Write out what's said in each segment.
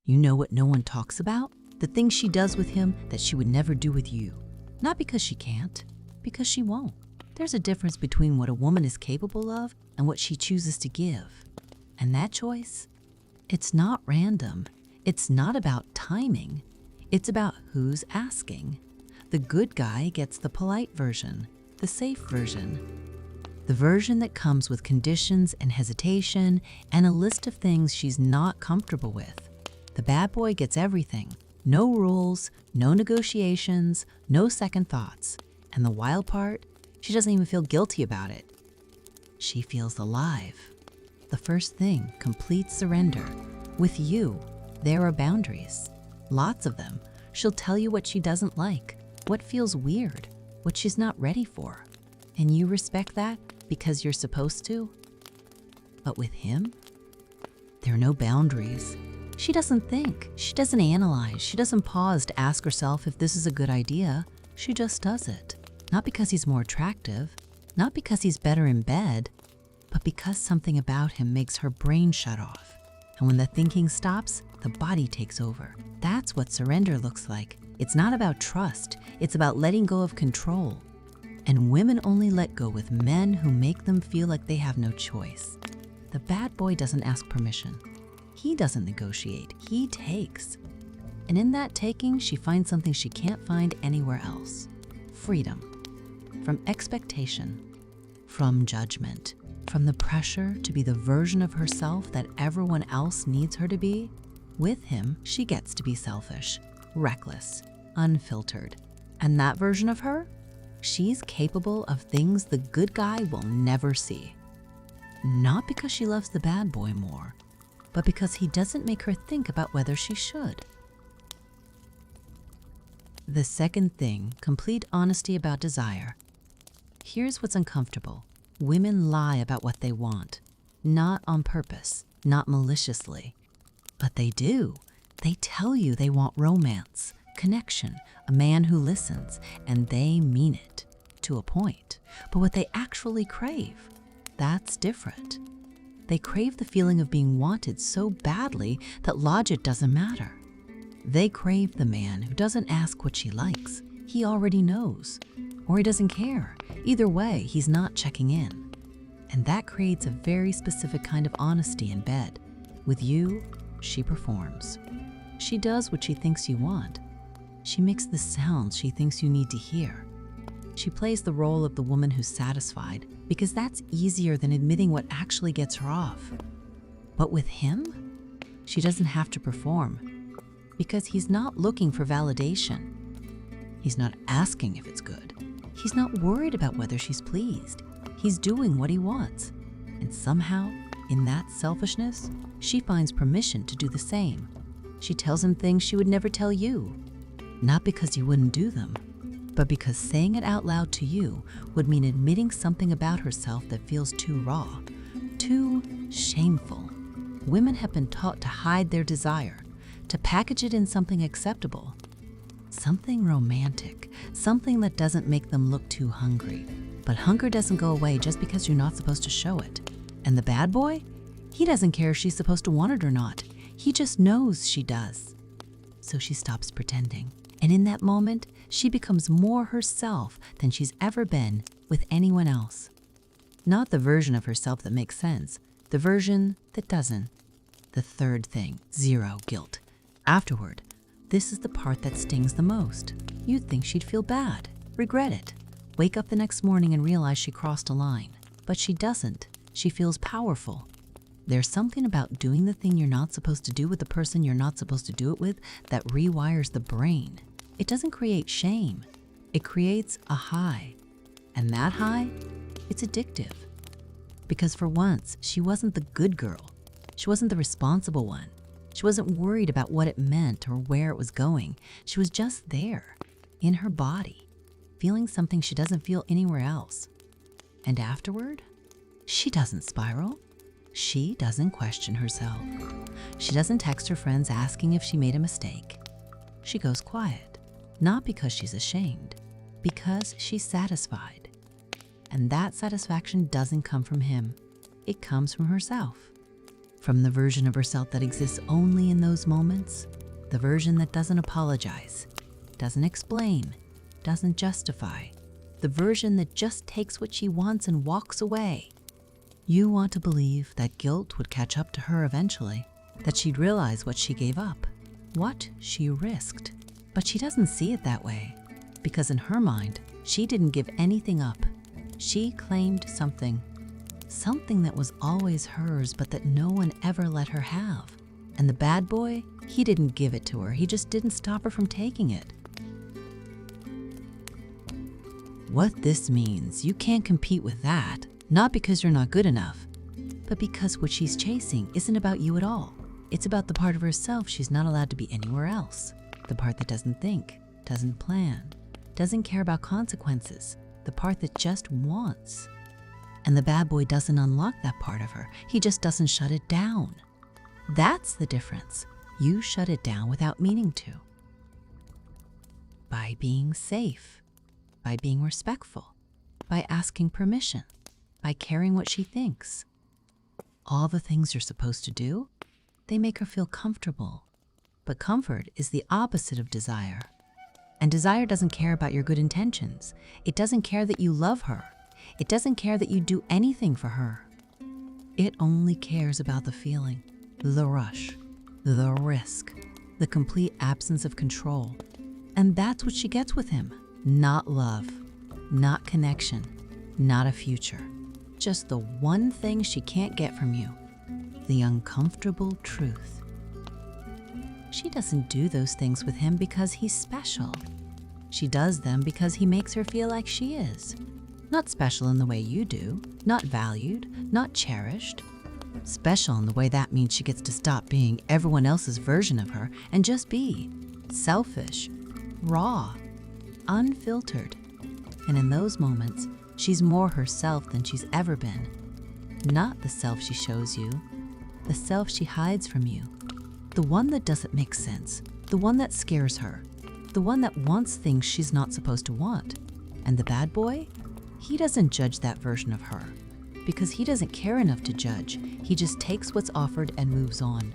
You know what no one talks about? The things she does with him that she would never do with you. Not because she can't, because she won't. There's a difference between what a woman is capable of and what she chooses to give. And that choice, it's not random. It's not about timing. It's about who's asking. The good guy gets the polite version, the safe version. The version that comes with conditions and hesitation and a list of things she's not comfortable with. The bad boy gets everything. No rules, no negotiations, no second thoughts. And the wild part, she doesn't even feel guilty about it. She feels alive. The first thing, complete surrender. With you, there are boundaries. Lots of them. She'll tell you what she doesn't like, what feels weird, what she's not ready for. And you respect that because you're supposed to. But with him, there are no boundaries. She doesn't think, she doesn't analyze, she doesn't pause to ask herself if this is a good idea. She just does it. Not because he's more attractive, not because he's better in bed, but because something about him makes her brain shut off. And when the thinking stops, the body takes over. That's what surrender looks like. It's not about trust, it's about letting go of control. And women only let go with men who make them feel like they have no choice. The bad boy doesn't ask permission. He doesn't negotiate, he takes. And in that taking, she finds something she can't find anywhere else. Freedom. From expectation, from judgment, from the pressure to be the version of herself that everyone else needs her to be. With him, she gets to be selfish, reckless, unfiltered. And that version of her, she's capable of things the good guy will never see. Not because she loves the bad boy more, but because he doesn't make her think about whether she should. The second thing, complete honesty about desire. Here's what's uncomfortable. Women lie about what they want, not on purpose, not maliciously, but they do. They tell you they want romance, connection, a man who listens, and they mean it to a point. But what they actually crave, that's different. They crave the feeling of being wanted so badly that logic doesn't matter. They crave the man who doesn't ask what she likes. He already knows, or he doesn't care. Either way, he's not checking in. And that creates a very specific kind of honesty in bed. With you, she performs. She does what she thinks you want. She makes the sounds she thinks you need to hear. She plays the role of the woman who's satisfied because that's easier than admitting what actually gets her off. But with him, she doesn't have to perform because he's not looking for validation. He's not asking if it's good. He's not worried about whether she's pleased. He's doing what he wants. And somehow, in that selfishness, she finds permission to do the same. She tells him things she would never tell you. Not because you wouldn't do them, but because saying it out loud to you would mean admitting something about herself that feels too raw, too shameful. Women have been taught to hide their desire, to package it in something acceptable, something romantic, something that doesn't make them look too hungry. But hunger doesn't go away just because you're not supposed to show it. And the bad boy? He doesn't care if she's supposed to want it or not. He just knows she does. So she stops pretending. And in that moment, she becomes more herself than she's ever been with anyone else. Not the version of herself that makes sense, the version that doesn't. The third thing, zero guilt. Afterward, this is the part that stings the most. You'd think she'd feel bad, regret it, wake up the next morning and realize she crossed a line. But she doesn't. She feels powerful. There's something about doing the thing you're not supposed to do with the person you're not supposed to do it with that rewires the brain. It doesn't create shame. It creates a high. And that high, it's addictive. Because for once, she wasn't the good girl. She wasn't the responsible one. She wasn't worried about what it meant or where it was going. She was just there, in her body, feeling something she doesn't feel anywhere else. And afterward, she doesn't spiral. She doesn't question herself. She doesn't text her friends asking if she made a mistake. She goes quiet, not because she's ashamed, because she's satisfied. And that satisfaction doesn't come from him. It comes from herself, from the version of herself that exists only in those moments, the version that doesn't apologize, doesn't explain, doesn't justify, the version that just takes what she wants and walks away. You want to believe that guilt would catch up to her eventually, that she'd realize what she gave up, what she risked. But she doesn't see it that way, because in her mind, she didn't give anything up. She claimed something that was always hers, but that no one ever let her have. And the bad boy, he didn't give it to her. He just didn't stop her from taking it. What this means, you can't compete with that, not because you're not good enough, but because what she's chasing isn't about you at all. It's about the part of herself she's not allowed to be anywhere else. The part that doesn't think, doesn't plan, doesn't care about consequences, the part that just wants. And the bad boy doesn't unlock that part of her. He just doesn't shut it down. That's the difference. You shut it down without meaning to. By being safe, by being respectful, by asking permission, by caring what she thinks. All the things you're supposed to do, they make her feel comfortable. But comfort is the opposite of desire. And desire doesn't care about your good intentions. It doesn't care that you love her. It doesn't care that you do anything for her. It only cares about the feeling, the rush, the risk, the complete absence of control. And that's what she gets with him. Not love, not connection, not a future. Just the one thing she can't get from you, the uncomfortable truth. She doesn't do those things with him because he's special. She does them because he makes her feel like she is. Not special in the way you do, not valued, not cherished. Special in the way that means she gets to stop being everyone else's version of her and just be selfish, raw, unfiltered. And in those moments, she's more herself than she's ever been. Not the self she shows you, the self she hides from you. The one that doesn't make sense, the one that scares her, the one that wants things she's not supposed to want. And the bad boy? He doesn't judge that version of her because he doesn't care enough to judge. He just takes what's offered and moves on.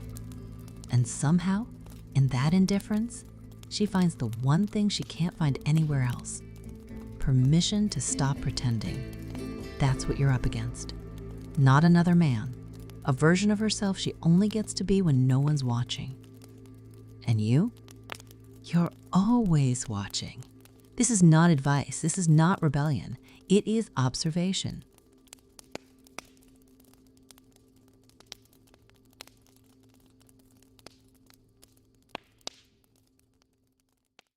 And somehow, in that indifference, she finds the one thing she can't find anywhere else: permission to stop pretending. That's what you're up against. Not another man, a version of herself she only gets to be when no one's watching. And you? You're always watching. This is not advice. This is not rebellion. It is observation.